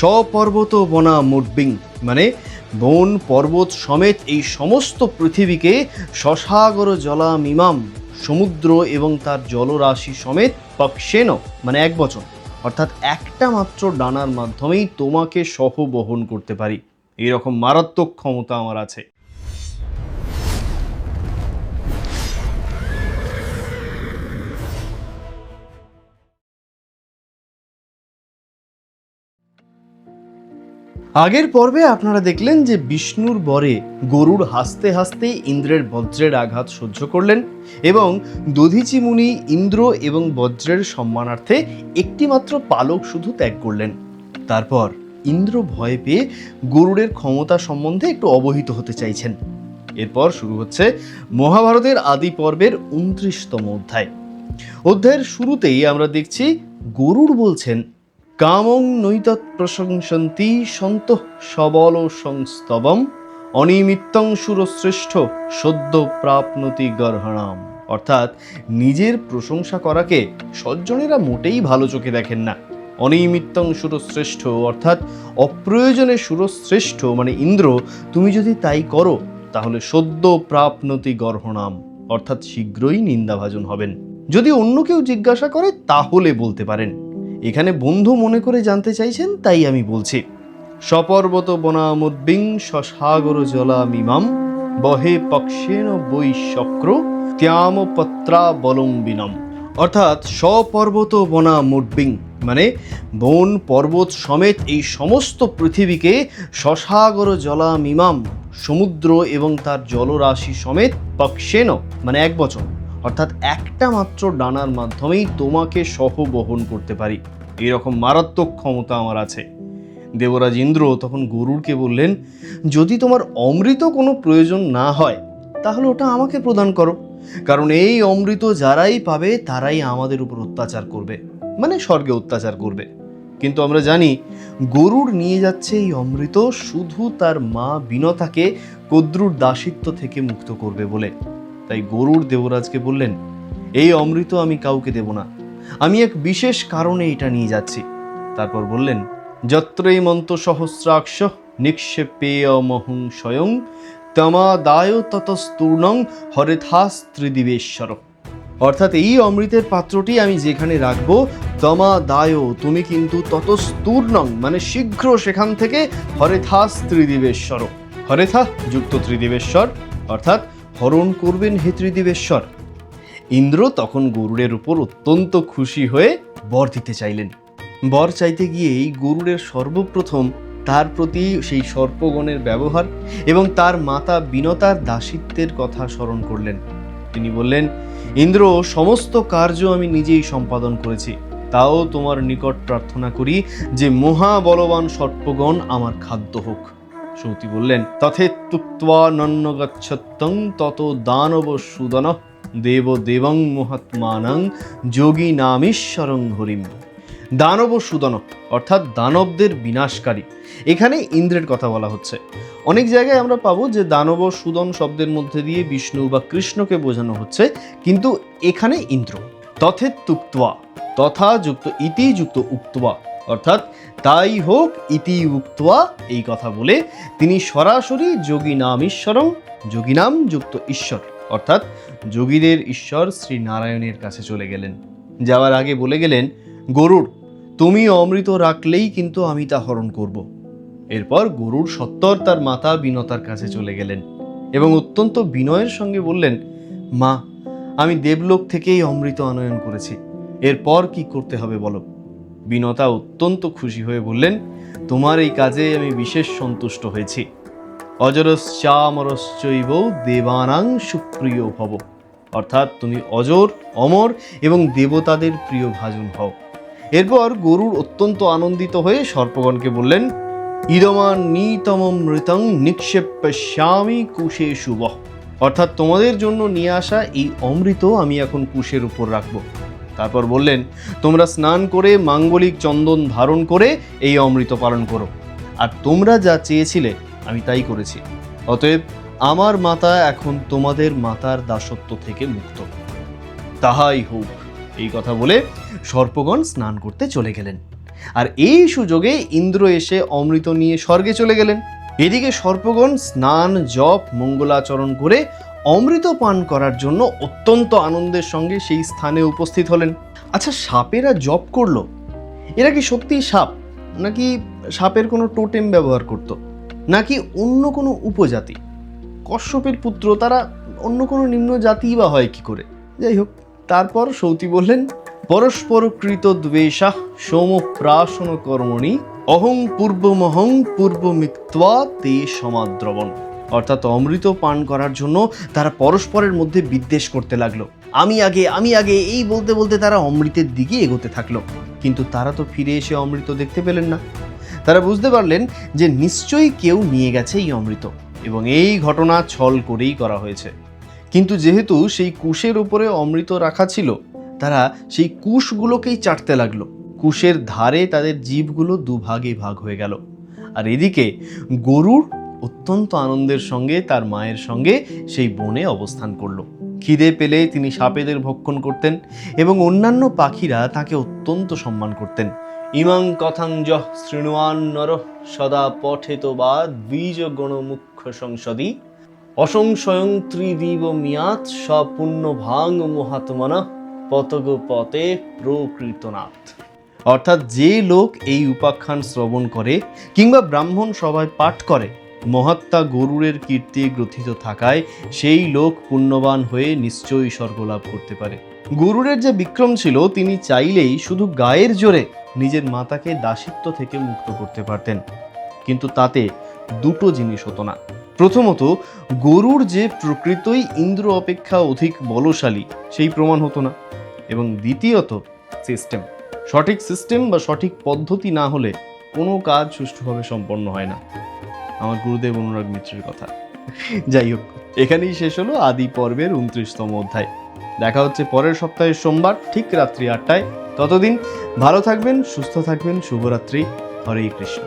সপর্বত বনা মুডবিং মানে বন পর্বত সমেত এই সমস্ত পৃথিবীকে সসাগর জলামিমাম সমুদ্র এবং তার জলরাশি সমেত পক্ষেন মানে এক বচন অর্থাৎ একটা মাত্র ডানার মাধ্যমেই তোমাকে সহ বহন করতে পারি। এইরকম মারাত্মক ক্ষমতা আমার আছে। আগের পর্বে আপনারা দেখলেন যে বিষ্ণুর বরে গরুড় হাসতে হাসতে ইন্দ্রের বজ্রের আঘাত সহ্য করলেন এবং দধীচি মুনি ইন্দ্র এবং বজ্রের সম্মানার্থে একটিমাত্র পালক শুধু ত্যাগ করলেন। তারপর ইন্দ্র ভয় পেয়ে গরুড়ের ক্ষমতা সম্বন্ধে একটু অবহিত হতে চাইছেন। এরপর শুরু হচ্ছে মহাভারতের আদি পর্বের 29তম অধ্যায়। অধ্যায়ের শুরুতেই আমরা দেখছি গরুড় বলছেন, কামং নৈতৎ প্রশংসন্তি সন্তঃ সবল সংস্তবম অনিমিত্তং সুরশ্রেষ্ঠ সদ্য প্রাপ্নতি গর্হণাম। অর্থাৎ নিজের প্রশংসা করাকে সজ্জনেরা মোটেই ভালো চোখে দেখেন না। অনিমিত্তং সুরশ্রেষ্ঠ অর্থাৎ অপ্রয়োজনে সুরশ্রেষ্ঠ মানে ইন্দ্র, তুমি যদি তাই করো তাহলে সদ্য প্রাপ্নতি গর্হণাম অর্থাৎ শীঘ্রই নিন্দাভাজন হবেন। যদি অন্য কেউ জিজ্ঞাসা করে তাহলে বলতে পারেন। এখানে বন্ধু মনে করে জানতে চাইছেন, তাই আমি বলছি। সপর্বত বনামুদ্বিং সসাগর জলামিমাম বহে পক্ষেন বৈ শক্র ত্যাম পত্রাবলম্বিনম। অর্থাৎ সপর্বত বনামুদ্বিং মানে বন পর্বত সমেত এই সমস্ত পৃথিবীকে সসাগর জলামিমাম সমুদ্র এবং তার জলরাশি সমেত পক্ষেন মানে এক বচন অর্থাৎ একটা মাত্র ডানার মাধ্যমেই তোমাকে সহ বহন করতে পারি। এইরকম মারাত্মক ক্ষমতা আমার আছে। দেবরাজ ইন্দ্র তখন গরুড়কে বললেন, যদি তোমার অমৃত কোনো প্রয়োজন না হয় তাহলে ওটা আমাকে প্রদান করো, কারণ এই অমৃত যারাই পাবে তারাই আমাদের উপর অত্যাচার করবে, মানে স্বর্গে অত্যাচার করবে। কিন্তু আমরা জানি গরুড় নিয়ে যাচ্ছে এই অমৃত শুধু তার মা বিনতাকে কদ্রুর দাসিত্ব থেকে মুক্ত করবে বলে। তাই গরুড় দেবরাজকে বললেন, এই অমৃত আমি কাউকে দেব না, আমি এক বিশেষ কারণে এটা নিয়ে যাচ্ছি। তারপর বললেন, যত্রৈ মন্ত সহস্রাক্ষ নিক্ষেপেয়মহং স্বয়ং তমাদায় ততস্তূর্ণং হরেথাস্ত্রিদিবেশ্বর। অর্থাৎ এই অমৃতের পাত্রটি আমি যেখানে রাখবো, তমাদায় তুমি কিন্তু ততস্তূর্ণং মানে শীঘ্র সেখান থেকে হরেথাস্ত্রিদিবেশ্বর, হরেথা যুক্ত ত্রিদিবেশ্বর অর্থাৎ হরণ করবেন হে ত্রিদিবেশ্বর। ইন্দ্র তখন গরুড়ের উপর অত্যন্ত খুশি হয়ে বর দিতে চাইলেন। বর চাইতে গিয়েই গরুড়ের সর্বপ্রথম তার প্রতি সেই সর্পগণের ব্যবহার এবং তার মাতা বিনতার দাসিত্বের কথা স্মরণ করলেন। তিনি বললেন, ইন্দ্র, সমস্ত কার্য আমি নিজেই সম্পাদন করেছি, তাও তোমার নিকট প্রার্থনা করি যে মহাবলবান সর্পগণ আমার খাদ্য হোক। সৌতি বললেন, তথেত্যুক্ত্বা নন্ন গচ্ছত্তং তত দানব সুদন দেব দেবং মহাত্মানং যোগী নামীশ্বরং হরিম। দানব সুদন অর্থাৎ দানবদের বিনাশকারী। এখানে ইন্দ্রের কথা বলা হচ্ছে। অনেক জায়গায় আমরা পাবো যে দানব সুদন শব্দের মধ্যে দিয়ে বিষ্ণু বা কৃষ্ণকে বোঝানো হচ্ছে, কিন্তু এখানে ইন্দ্র। তথেত্যুক্ত্বা তথা যুক্ত ইতি যুক্ত উক্ত্বা অর্থাৎ তাই হোক ইতি উক্ত্বা, এই কথা বলে তিনি সরাসরি যোগী নাম ঈশ্বরং যোগী নাম যুক্ত ঈশ্বর অর্থাৎ যোগীদের ঈশ্বর শ্রী নারায়ণের কাছে চলে গেলেন। যাওয়ার আগে বলে গেলেন, গরুড়, তুমি অমৃত রাখলেই কিন্তু আমি তা হরণ করব। এরপর গরুড় সত্বর তার মাতা বিনতার কাছে চলে গেলেন এবং অত্যন্ত বিনয়ের সঙ্গে বললেন, মা, আমি দেবলোক থেকেই অমৃত আনয়ন করেছি, এরপর কি করতে হবে বলো। বিনতা অত্যন্ত খুশি হয়ে বললেন, তোমার এই কাজে আমি বিশেষ সন্তুষ্ট হয়েছি। অজরশ্চামরশ্চৈব দেবানাং সুপ্রিয় ভব অর্থাৎ তুমি অজর, অমর এবং দেবতাদের প্রিয় ভাজন হও। এরপর গরুড় অত্যন্ত আনন্দিত হয়ে সর্পগণকে বললেন, ইদমান নিতমমৃতং নিক্ষেপ্যামি কুশে শুভ অর্থাৎ তোমাদের জন্য নিয়ে আসা এই অমৃত আমি এখন কুশের উপর রাখবো। তারপর বললেন, তোমরা স্নান করে মাঙ্গলিক চন্দন ধারণ করে এই অমৃত পালন করো, আর তোমরা যা চেয়েছিলে আমি তাই করেছি। অতএব আমার মাতা এখন তোমাদের মাতার দাসত্ব থেকে মুক্ত, তাহাই হোক। এই কথা বলে সর্পগণ স্নান করতে চলে গেলেন। আর এই সুযোগে ইন্দ্র এসে অমৃত নিয়ে স্বর্গে চলে গেলেন। এদিকে সর্পগণ স্নান, জপ, মঙ্গলাচরণ করে অমৃত পান করার জন্য অত্যন্ত আনন্দের সঙ্গে সেই স্থানে উপস্থিত হলেন। আচ্ছা, সাপেরা জপ করলো, এরা কি সত্যি সাপ, নাকি সাপের কোনো টোটেম ব্যবহার করত, নাকি অন্য কোনো উপজাতি? কশ্যপের পুত্র, তারা অন্য কোনো নিম্ন জাতি বা হয় কি করে? যাই হোক, তারপর সৌতি বললেন, পরস্পর কৃত দ্বেষা সোমপ্রাশন কর্মণি অহং পূর্বমহং পূর্বমিক্ত্বা তে সমাদ্রবণ। অর্থাৎ অমৃত পান করার জন্য তারা পরস্পরের মধ্যে বিদ্বেষ করতে লাগলো। আমি আগে এই বলতে বলতে তারা অমৃতের দিকে এগোতে থাকলো। কিন্তু তারা তো ফিরে এসে অমৃত দেখতে পেলেন না। তারা বুঝতে পারলেন যে নিশ্চয়ই কেউ নিয়ে গেছে এই অমৃত, এবং এই ঘটনা ছল করেই করা হয়েছে। কিন্তু যেহেতু সেই কুশের উপরে অমৃত রাখা ছিল, তারা সেই কুশগুলোকেই চাটতে লাগলো। কুশের ধারে তাদের জীবগুলো দুভাগে ভাগ হয়ে গেল। আর এদিকে গরুড় অত্যন্ত আনন্দের সঙ্গে তার মায়ের সঙ্গে সেই বনে অবস্থান করলো। খিদে পেলে তিনি সাপেদের ভক্ষণ করতেন এবং অন্যান্য পাখিরা তাকে অত্যন্ত সম্মান করতেন। ইমাং কথাং যঃ শৃণুয়ান নর সদা পঠেত বা দ্বিজ গণ মুখ্য সংসদি অসংশয়ং ত্রিদিব মিয়াত সপুণ্য ভাং মহাত্মনা পতগ পতে প্রকৃতনাথ। অর্থাৎ যে লোক এই উপাখ্যান শ্রবণ করে কিংবা ব্রাহ্মণ সভায় পাঠ করে, মহাত্মা গরুড়ের কীর্তি গ্রথিত থাকায় সেই লোক পুণ্যবান হয়ে নিশ্চয়ই স্বর্গলাভ করতে পারে। গরুড়ের যে বিক্রম ছিল, তিনি চাইলেই শুধু গায়ের জোরে নিজের মাতাকে দাসিত্ব থেকে মুক্ত করতে পারতেন, কিন্তু তাতে দুটো জিনিস হতো না। প্রথমত, গরুড় যে প্রকৃতই ইন্দ্র অপেক্ষা অধিক বলশালী সেই প্রমাণ হতো না, এবং দ্বিতীয়ত সিস্টেম, সঠিক সিস্টেম বা সঠিক পদ্ধতি না হলে কোনো কাজ সুষ্ঠুভাবে সম্পন্ন হয় না। আমার গুরুদেব অনুরাগ মিত্রের কথা। যাই হোক, এখানেই শেষ হলো আদি পর্বের 29তম অধ্যায়। দেখা হচ্ছে পরের সপ্তাহের সোমবার ঠিক রাত্রি 8টায়। ততদিন ভালো থাকবেন, সুস্থ থাকবেন। শুভরাত্রি। হরে কৃষ্ণ।